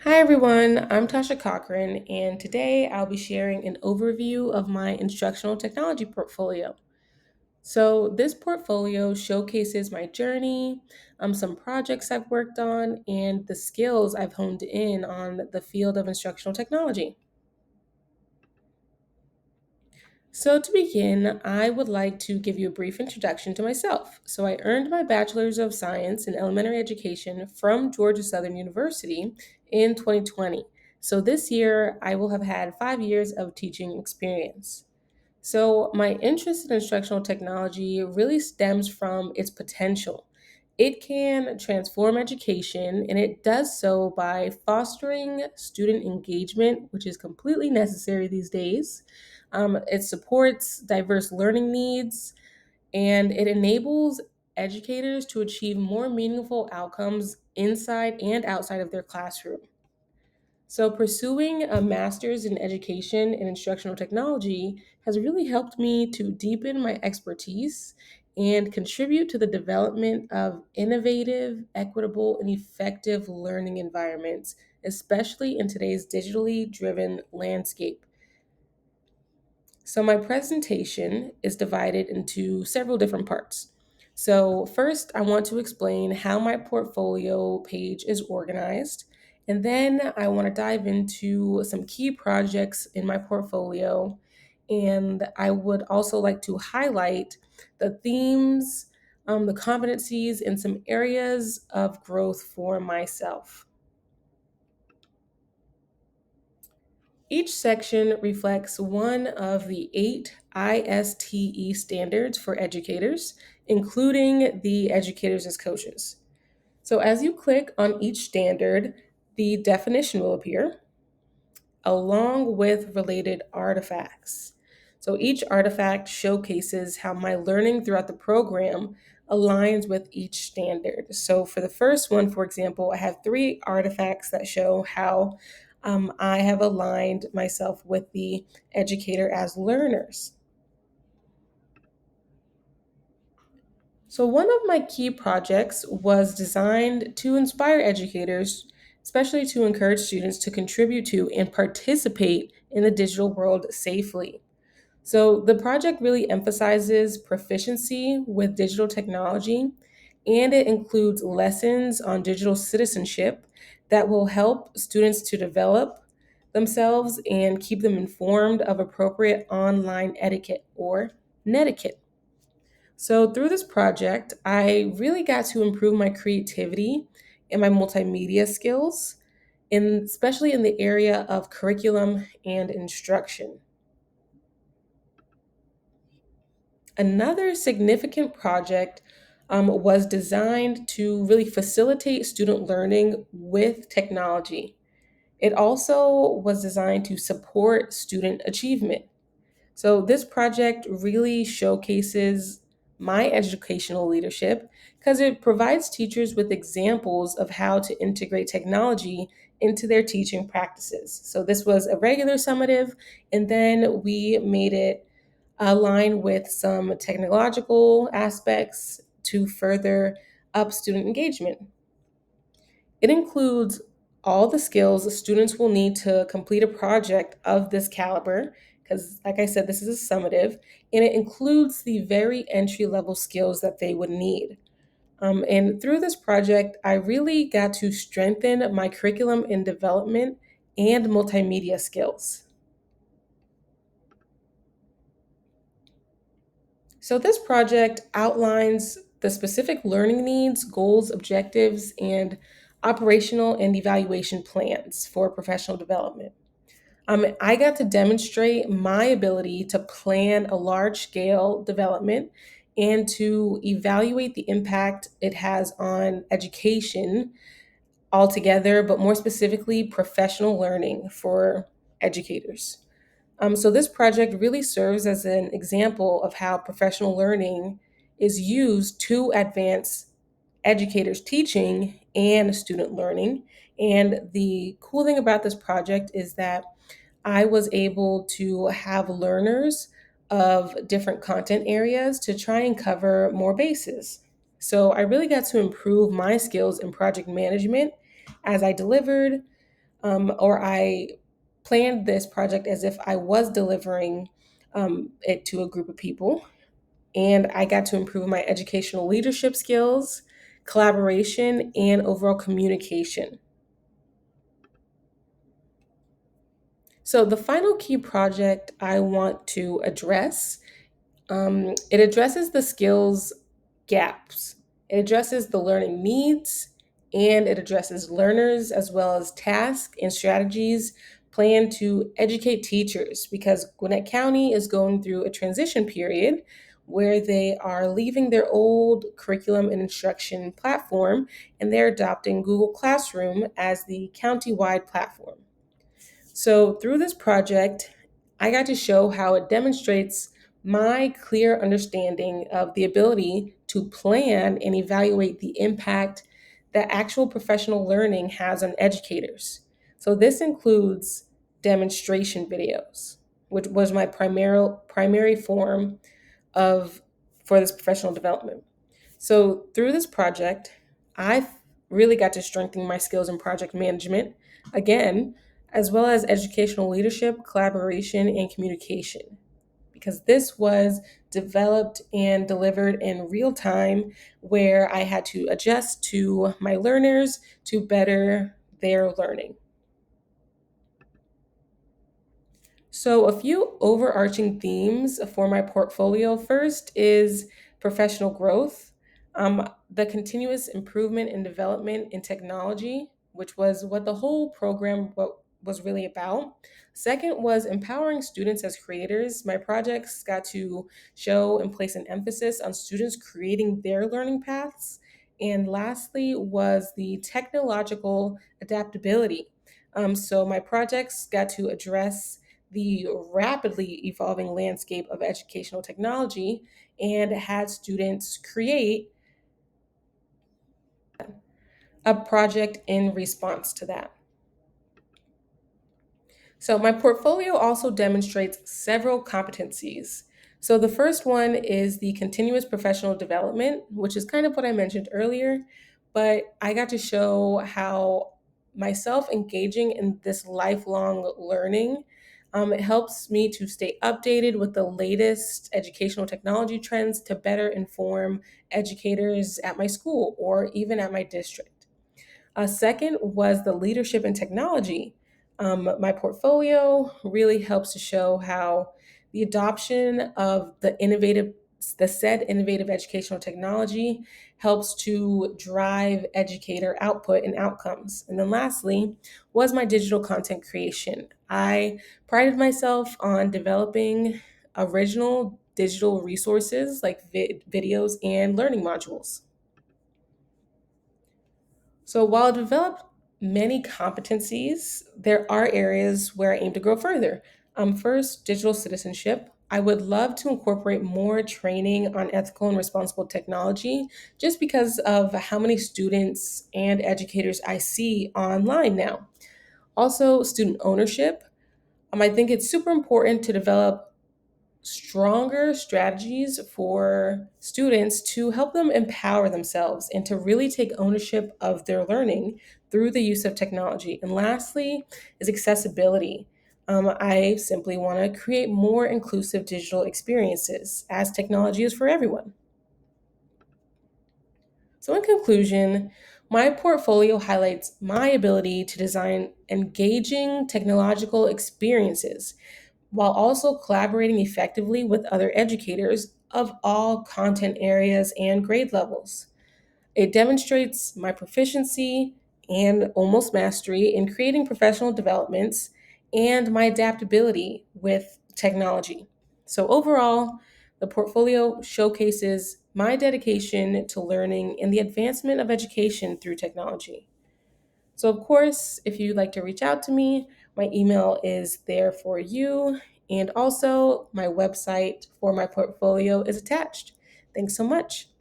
Hi everyone, I'm Tasha Cochran, and today I'll be sharing an overview of my instructional technology portfolio. So, this portfolio showcases my journey, some projects I've worked on, and the skills I've honed in on the field of instructional technology. So, to begin, I would like to give you a brief introduction to myself. So, I earned my Bachelor's of Science in Elementary Education from Georgia Southern University in 2020. So, this year, I will have had 5 years of teaching experience. So, my interest in instructional technology really stems from its potential. It can transform education, and it does so by fostering student engagement, which is completely necessary these days. It supports diverse learning needs, and it enables educators to achieve more meaningful outcomes inside and outside of their classroom. So, pursuing a master's in education and instructional technology has really helped me to deepen my expertise and contribute to the development of innovative, equitable, and effective learning environments, especially in today's digitally driven landscape. So, my presentation is divided into several different parts. So, first, I want to explain how my portfolio page is organized. And then I want to dive into some key projects in my portfolio. And I would also like to highlight the themes, the competencies, and some areas of growth for myself. Each section reflects one of the eight ISTE standards for educators, including the educators as coaches. So, as you click on each standard, the definition will appear along with related artifacts. So, each artifact showcases how my learning throughout the program aligns with each standard. So, for the first one, for example, I have three artifacts that show how I have aligned myself with the educator as learners. So, one of my key projects was designed to inspire educators, especially to encourage students to contribute to and participate in the digital world safely. So, the project really emphasizes proficiency with digital technology, and it includes lessons on digital citizenship that will help students to develop themselves and keep them informed of appropriate online etiquette or netiquette. So, through this project, I really got to improve my creativity and my multimedia skills, especially in the area of curriculum and instruction. Another significant project was designed to really facilitate student learning with technology. It also was designed to support student achievement. So, this project really showcases my educational leadership because it provides teachers with examples of how to integrate technology into their teaching practices. So, this was a regular summative, and then we made it align with some technological aspects to further up student engagement. It includes all the skills students will need to complete a project of this caliber, because, like I said, this is a summative, and it includes the very entry level skills that they would need. And through this project, I really got to strengthen my curriculum and development and multimedia skills. So, this project outlines the specific learning needs, goals, objectives, and operational and evaluation plans for professional development. I got to demonstrate my ability to plan a large scale development and to evaluate the impact it has on education altogether, but more specifically, professional learning for educators. So, this project really serves as an example of how professional learning is used to advance educators' teaching and student learning. And the cool thing about this project is that I was able to have learners of different content areas to try and cover more bases. So I really got to improve my skills in project management as I delivered. or I planned this project as if I was delivering it to a group of people. And I got to improve my educational leadership skills, collaboration, and overall communication. So, the final key project I want to address, it addresses the skills gaps. It addresses the learning needs, and it addresses learners as well as tasks and strategies planned to educate teachers, because Gwinnett County is going through a transition period where they are leaving their old curriculum and instruction platform and they're adopting Google Classroom as the county-wide platform. So, through this project, I got to show how it demonstrates my clear understanding of the ability to plan and evaluate the impact that actual professional learning has on educators. So, this includes demonstration videos, which was my primary form of for this professional development. So, through this project, I really got to strengthen my skills in project management, again, as well as educational leadership, collaboration, and communication, because this was developed and delivered in real time where I had to adjust to my learners to better their learning. So, a few overarching themes for my portfolio. First is professional growth, the continuous improvement and development in technology, which was what the whole program was really about. Second was empowering students as creators. My projects got to show and place an emphasis on students creating their learning paths. And lastly was the technological adaptability. So, my projects got to address the rapidly evolving landscape of educational technology and had students create a project in response to that. So, my portfolio also demonstrates several competencies. So, the first one is the continuous professional development, which is kind of what I mentioned earlier, but I got to show how myself engaging in this lifelong learning. It helps me to stay updated with the latest educational technology trends to better inform educators at my school or even at my district. A second was the leadership and technology. My portfolio really helps to show how the adoption of the said innovative educational technology helps to drive educator output and outcomes. And then lastly was my digital content creation. I prided myself on developing original digital resources like videos and learning modules. So while I developed many competencies, there are areas where I aim to grow further. First, digital citizenship. I would love to incorporate more training on ethical and responsible technology just because of how many students and educators I see online now. Also, student ownership. I think it's super important to develop stronger strategies for students to help them empower themselves and to really take ownership of their learning through the use of technology. And lastly, is accessibility. I simply want to create more inclusive digital experiences as technology is for everyone. So, in conclusion, my portfolio highlights my ability to design engaging technological experiences while also collaborating effectively with other educators of all content areas and grade levels. It demonstrates my proficiency and almost mastery in creating professional developments and my adaptability with technology. So, overall, the portfolio showcases my dedication to learning and the advancement of education through technology. So, of course, if you'd like to reach out to me, my email is there for you. And also, my website for my portfolio is attached. Thanks so much.